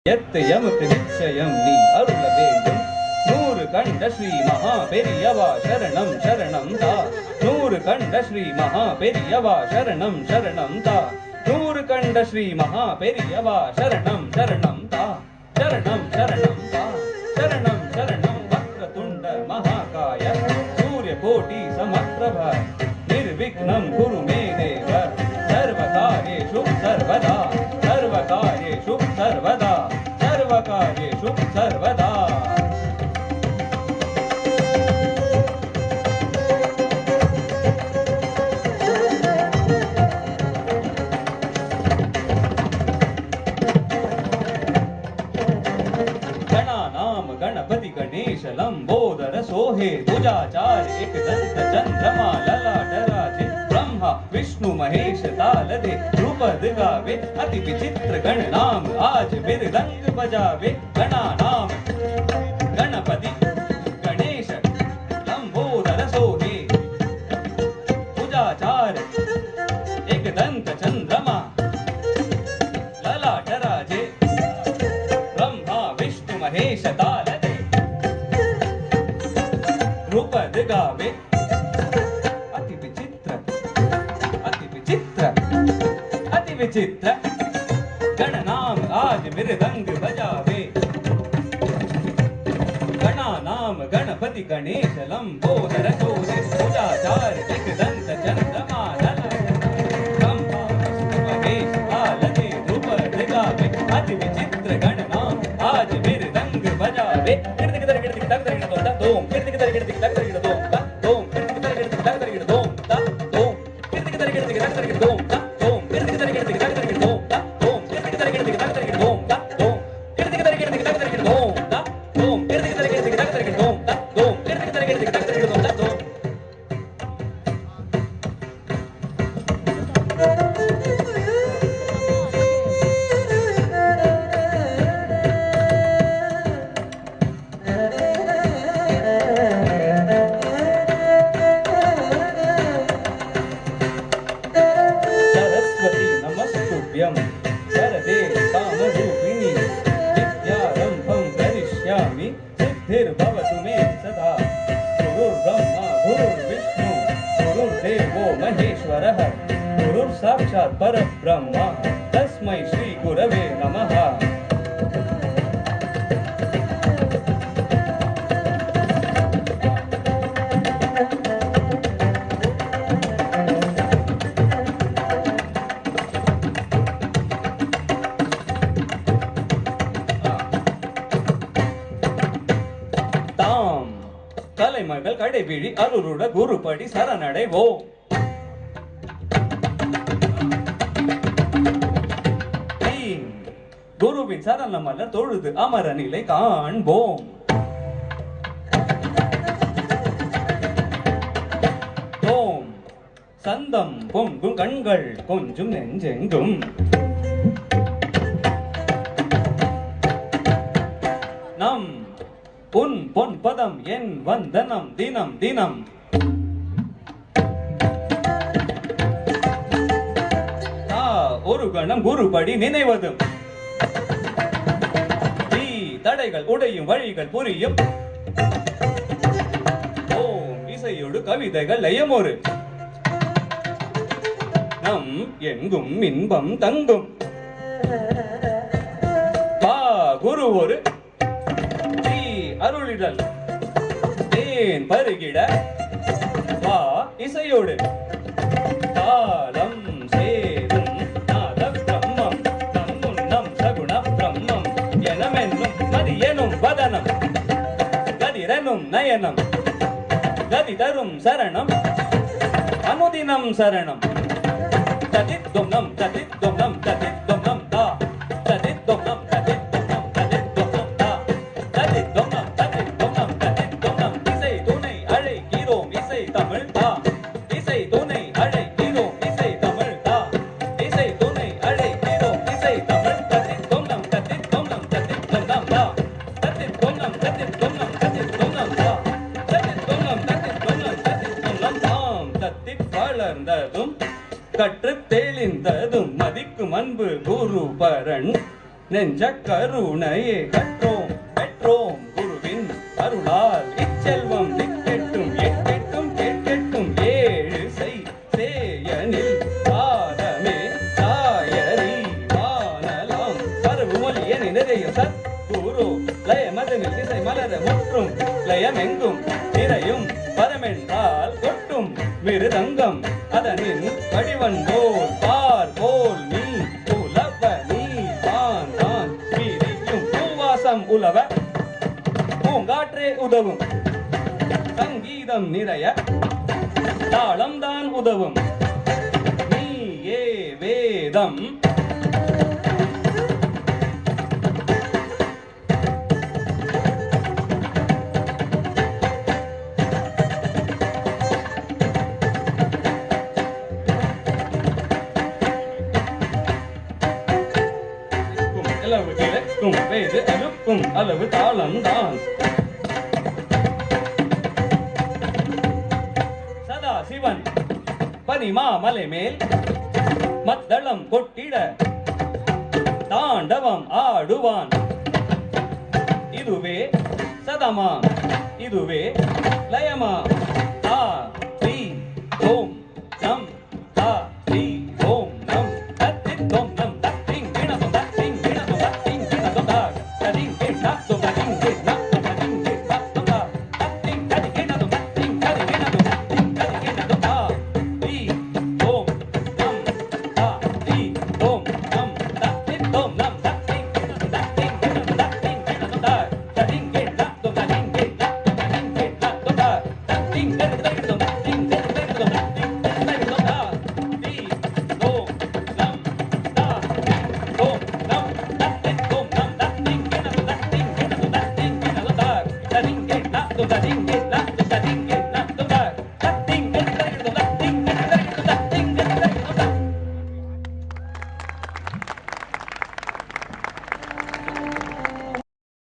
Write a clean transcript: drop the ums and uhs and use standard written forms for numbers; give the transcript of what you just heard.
எமக்கு நிச்சயம் நீ அருள வேண்டும். நூறு கண்ட ஸ்ரீ மகா பெரியவா சரணம் சரணம் தா. நூறு கண்ட ஸ்ரீ மகா பெரியவா சரணம் சரணம் தா. நூறு கண்ட ஸ்ரீ மகா பெரியவா சரணம் சரணம் தா. சரணம் சரணம் தா. சரணம் சரணம் வக்ரதுண்ட மகாகாய சூரிய கோட்டி சமப்ரப நிர்விக்னம் குரு மே தேவ சர்வகார்யேஷு சர்வதா. சர்வகார்யேஷு சர்வதா. सर्वकार्येषु सर्वदा. गणानाम गणपति गणेश लंबोदर सोहे भुजाचार एकदंत चंद्रमा ललाट राजे ब्रह्मा विष्णु महेश तालदे ध्रुपद गावे अति विचित्र गण नाम आज मृदंग बजावे. गणानाम गणपति गणेश लंबोदर सोहे भुजाचार एकदंत चंद्रमा ललाट राजे ब्रह्मा विष्णु महेश तालदे ध्रुपद गावे अति विचित्र गणनाम आज मृदंग बजावे. गणानाम गणपति गणेश लंबोदर सोहे भुजाचार एकदंत चंद्रमा ब्रह्मा विष्णु महेश तालदे ध्रुपद गावे अति विचित्र गणनाम आज मृदंग बजावे. शरदे कामरूपिणी विद्यारंभं करिष्यामि सिद्धिर्भवतु मे सदा. गुरुर्ब्रह्मा गुरुर्विष्णु गुरुर्देवो महेश्वरः गुरुर्साक्षात् परब्रह्म तस्मै श्री गुरवे नमः. கலைமகள் கடைபிடி அருளுட குருபடி சரணடைவோம். குருவின் சரணமலர் தொழுது அமர நிலை காண்போம். ஓம் சந்தம் பொங்கும் கண்கள் கொஞ்சும் நெஞ்செங்கும் நம் உன் பொன் பதம் என் வந்தனம் தினம் தினம். ஒரு கணம் குருபடி நினைவதும் தடைகள் உடையும் வழிகள் புரியும். ஓம் இசையோடு கவிதைகள் லயமொரு நம் எங்கும் இன்பம் தங்கும். குரு ஒரு அருளிடல் தேன் பருகிட வா இசையோடு காலம் சேரும் நாத பிரம்மம் நம்முன்னம் சகுண பிரம்மம் எனமென்னும் மதியனும் வதனம் கதிரனும் நயனம் கதி தரும் சரணம் அனுதினம் சரணம். ததித்தும் நம் ததித்தும் நம் ததித்தும் நம் தா ததித்தும் நம் ததித்தும் நம் ததித்தும் நம் தா ததித்தும் நம் ததித்தும் நம் ததித்தும் நம். இசை துணை அழைக்கிறோம் இசை தமிழ் தா. இசை துணை அழைக்கிறோம் இசை தமிழ் தா. இசை துணை அழைக்கிறோம் இசை தமிழ். ததித்தும் நம் ததித்தும் நம் ததித்தும் நம் தா ததித்தும் நம் ததித்தும் நம் ததித்தும் நம் தா ததித்தும் நம் ததித்தும் நம் ததித்தும் நம் தாம். தத்திப் வளர்ந்ததும் கற்று தெளிந்ததும் மதிக்கும் அன்பு குரு பரன் நெஞ்ச கருணையே கற்றோம் பெற்றோம் குருவின் அருளால் இச்செல்வம் திக்கெட்டும் எட்டெட்டும் கேட்கெட்டும் ஏழு சேயனில் பாதமே தாயறி வானலாம் பருவு மொழிய நிறைய சத் குரு லயமதனில் திசை மலர முற்றும் லயமெங்கும் நிறையும் பரமென்றால் கொட்டும் மிருதங்கம் அதனின் வடிவன் போல் பார் போல் நீ உலவ நீ தான் தான் வீரியும் பூவாசம் உலவ பூங்காற்றே உதவும் சங்கீதம் நிறைய தாளம் தான் உதவும் நீயே வேதம் அளவு இலக்கும் வேறு அழுக்கும் அளவு தாளம் தான் சதா சிவன் பனிமாமலை மேல் மத்தளம் கொட்டிட தாண்டவம் ஆடுவான் இதுவே சதமா இதுவே லயமா தா தி ஓம் நம் தா தி ஓம் நம் தத்தி ஓம் நம் Ding